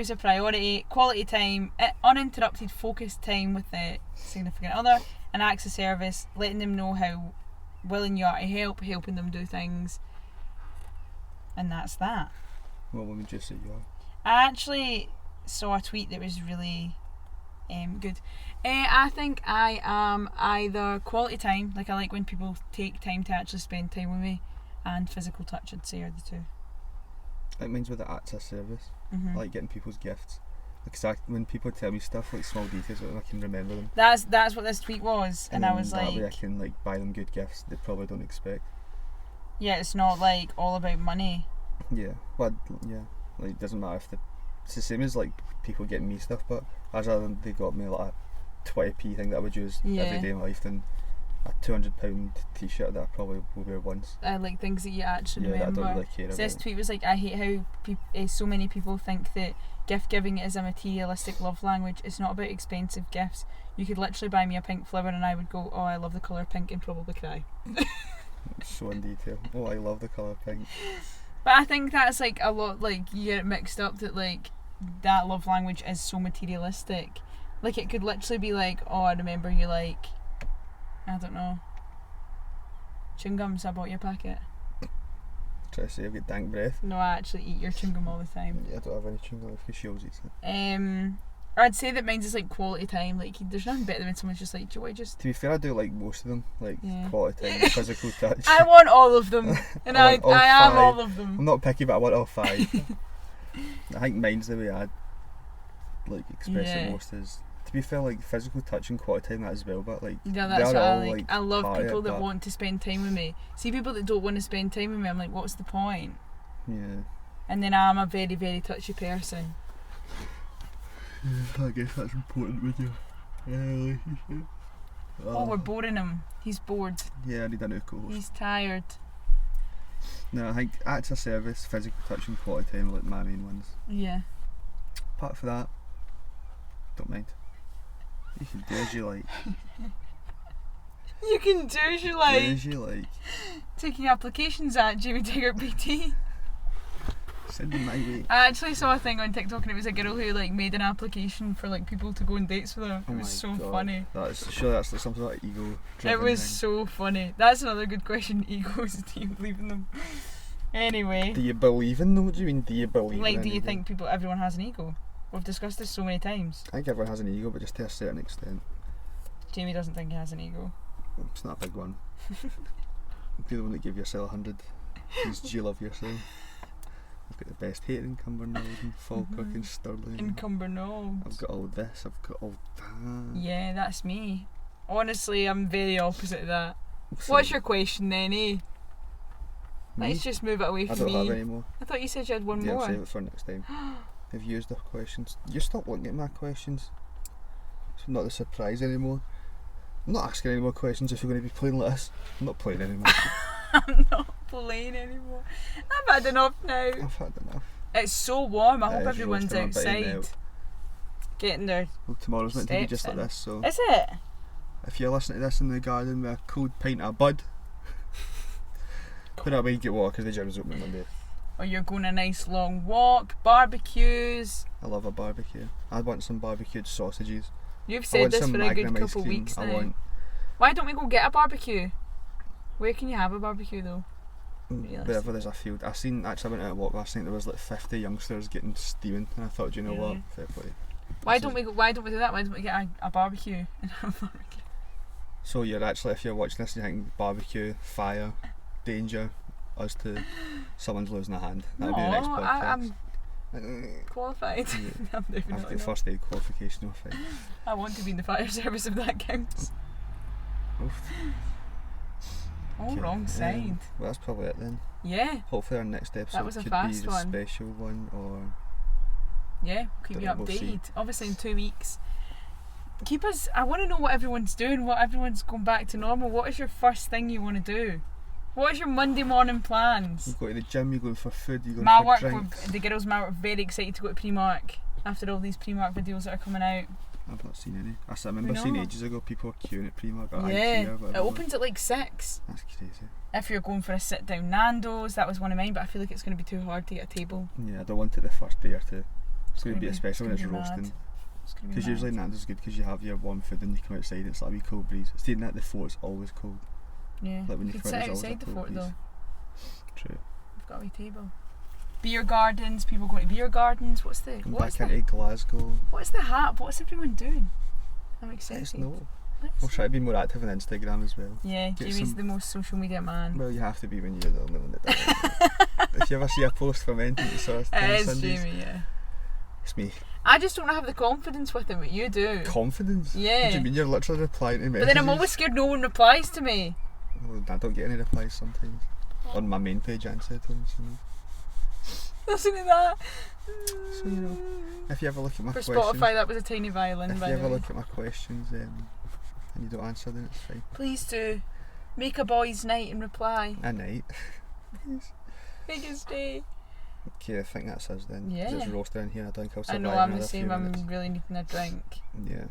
a priority, quality time, uninterrupted focused time with the significant other, and acts of service, letting them know how willing you are to help, helping them do things. And that's that. What would you say you are? I actually saw a tweet that was really good. I think I am either quality time, like I like when people take time to actually spend time with me, and physical touch, I'd say, are the 2. It means with the acts of service. I like getting people's gifts. Like when people tell me stuff, like small details, I can remember them. That's what this tweet was, and I was that like, way I can like buy them good gifts they probably don't expect. yeah, it's not like all about money. Yeah, but yeah, like it doesn't matter if it's the same as like people getting me stuff, but as rather than they got me like a 20p thing that I would use every day in my life than a £200 t-shirt that I probably will wear once. I like things that you actually remember. That I don't really care So about. this tweet was like, I hate how so many people think that gift giving is a materialistic love language. It's not about expensive gifts. You could literally buy me a pink flower and I would go, oh, I love the colour pink, and probably cry. So in detail. Oh, I love the colour pink. But I think that's like a lot, like you get it mixed up that like that love language is so materialistic. Like it could literally be like, oh, I remember you like, I don't know, Chewing gum, so I bought you a packet. Try to say I've got dank breath. No, I actually eat your chewing gum all the time. Yeah, I don't have any chewing gum because she always eats it. I'd say that mine's just like quality time. Like, there's nothing better than when someone's just like, do you want to just... To be fair, I do like most of them, like Yeah. quality time, physical touch. I want all of them, and I want all am five. all of them. I'm not picky, but I want all 5. I think mine's the way I like express it Yeah. most is, to be fair, like physical touch and quality time, that as well, but like Yeah, that's they're what I all, like. I love part of people it, that but- want to spend time with me. See people that don't want to spend time with me, I'm like, what's the point? Yeah. And then I'm a very, very touchy person. I guess that's important with your relationship. Oh, we're boring him. He's bored. Yeah, I need a new co-host. He's tired. No, I think acts of service, physical touch and quality time are like my main ones. Yeah. Apart from that, don't mind. You can do as you like. You can do as you Do like. as you like. Taking applications at Jamie Taggart BT. Send them my way. I actually saw a thing on TikTok and it was a girl who like made an application for like people to go on dates with her. It Oh was my so God. funny. That's like some sort of ego. It was so funny. That's another good question. Egos, do you believe in them? Anyway. Do you believe in them? What do you mean? Do you believe? Like, in do you anything? think everyone has an ego? We've discussed this so many times. I think everyone has an ego, but just to a certain extent. Jamie doesn't think he has an ego. It's not a big one. You're the one that gave yourself 100. Do you love yourself? I've got the best hair in Cumbernauld and Falkirk and Stirling. In Cumbernauld. I've got all this, I've got all that. Yeah, that's me. Honestly, I'm very opposite of that. So, What's your question then, eh? me? Let's just move it away I from don't me. have any more. I thought you said you had one Yeah, I'll more. save it for next time. Have you used the questions? You stop looking at my questions. It's not the surprise anymore. I'm not asking any more questions if you're going to be playing like this. I'm not playing anymore. I'm not playing anymore. I've had enough now. I've had enough. It's so warm. I It hope is everyone's roasting, I'm betting outside. Getting their... Well, tomorrow's meant to be Steps just like in. this, so Is it? if you're listening to this in the garden with a cold pint of bud, put it away and get water because the gym's open on Monday. Or you're going a nice long walk, barbecues. I love a barbecue. I want some barbecued sausages. You've I said want this some for a good Magnum ice couple cream. weeks I now. want Why don't we go get a barbecue? Where can you have a barbecue though? wherever there's a field. I went out a walk last night. There was like 50 youngsters getting steaming, and I thought, do you know what? Really? Fair play. Why This don't is- we do that? Why don't we get a barbecue and have a barbecue? So you're actually, if you're watching this, you think barbecue, fire, danger, us to someone's losing a hand. That'll be the next No, podcast. I'm qualified. Yeah. I'm I've definitely got not. first aid qualification. Off it. I want to be in the fire service if that counts. Oof. Oh, Okay, wrong side. Well, that's probably it then. Yeah, Hopefully our next episode was a could fast be a one. special one, or yeah, keep you Don't know, we'll see. updated. Obviously in 2 weeks. Keep us, I want to know what everyone's doing, what everyone's going back to normal. What is your first thing you want to do? What is your Monday morning you plans? go to the gym, you're going for food, you're going My for work, drinks. the girls my work are very excited to go to Primark after all these Primark videos that are coming out. I've not seen any. I remember know. seeing ages ago people were queuing at Primark or Yeah, IKEA or it whatever. opens at like 6. That's crazy. If you're going for a sit down Nando's, that was one of mine, but I feel like it's going to be too hard to get a table. Yeah, I don't want it the first day or two. It's going to be especially when it's gonna be mad. roasting. It's gonna be Because mad. usually Nando's is good because you have your warm food and you come outside, it's like a wee cold breeze. Staying at the fort, it's always cold. Yeah, Like when you you could come sit out, there's always a outside the cold fort breeze. though. True. We've got a wee table. Beer gardens, people going to beer gardens. What's the Come what's back the into Glasgow. what's the hat? What's everyone doing? I'm Let us excited. know. Let's We'll try to be more active on Instagram as well. Yeah, Get Jamie's some- the most social media man. Well, you have to be when you're the only one that does it. If you ever see a post from anything to sort of It is Sundays, Jamie, yeah. it's me. I just don't have the confidence with him, but you do. Confidence? Yeah. What do you mean? You're literally replying to But messages. then I'm always scared no one replies to me. Well, I don't get any replies sometimes. On my main page, I answered them. So. Listen to that. So, you know, if you ever look at my For questions, Spotify, that was a tiny violin, if by you the ever way. look at my questions and you don't answer, then it's fine. Please do. Make a boys' night and reply. A night. Make us day. Okay, I think that's us then. 'Cause Yeah. It's roasting in here. I think I'll I survive know, I'm the another few same. I'm minutes. really needing a drink. Yeah.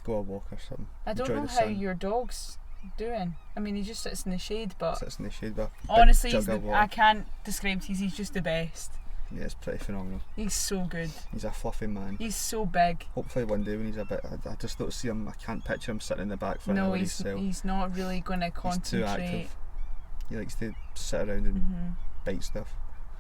Go a walk or something. I don't Enjoy know the how sun. your dog's doing. I mean, he just sits in the shade, but Sits in the shade with a big honestly, jug of water. I can't describe he's just the best. Yeah, it's pretty phenomenal. He's so good. He's a fluffy man. He's so big. Hopefully one day when he's a bit, I just don't see him. I can't picture him sitting in the back for an No, hour he's himself. not really going to He's too concentrate. active. He likes to sit around and bite stuff.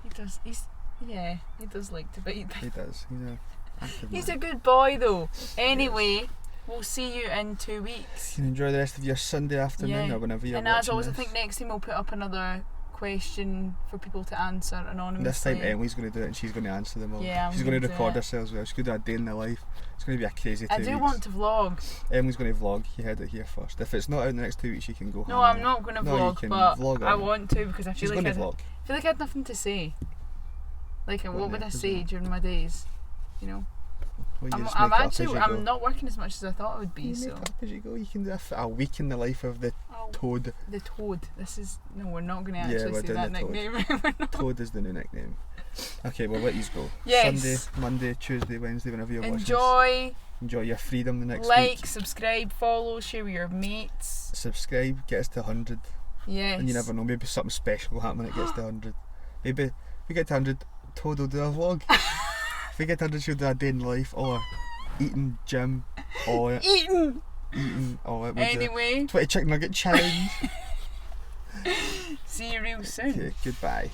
He does. He does like to bite He does. He's a active He's man. a good boy though. Anyway, we'll see you in 2 weeks. You can enjoy the rest of your Sunday afternoon or whenever you're and watching as always, this. I think next time we'll put up another question for people to answer anonymously. This time Emily's going to do it and she's going to answer them all. Yeah, she's going to record herself as well. She's going to do a day in the life. It's going to be a crazy 2 I weeks. do want to vlog. Emily's going to vlog. You heard it here first. If it's not out in the next 2 weeks, you can go. No, I'm not going to No, you vlog, can but vlog I on it. want to because I She's feel going like to vlog. I feel like I had nothing to say. Like, what would I is say it? during my days? You know, Well, you just I'm make it up as actually you go. not working as much as I thought I would be. You So make it up as you go. You can do a week in the life of the Toad. The Toad. This is we're not going to Yeah, actually we're say doing that the Toad. nickname. We're not. Toad is the new nickname. Okay, well, let you go. Yes. Sunday, Monday, Tuesday, Wednesday, whenever you're watching this. Enjoy, Your freedom the next like, week. subscribe, follow, share with your mates. Subscribe, get us to 100. Yes. And you never know, maybe something special will happen when it gets to 100. Maybe if we get to 100, Toad will do a vlog. If we get to 100, she'll do a day in life, or eating, gym, or Eating. or it. Anyway. 20 chicken nugget challenge. See you real soon. Okay, goodbye.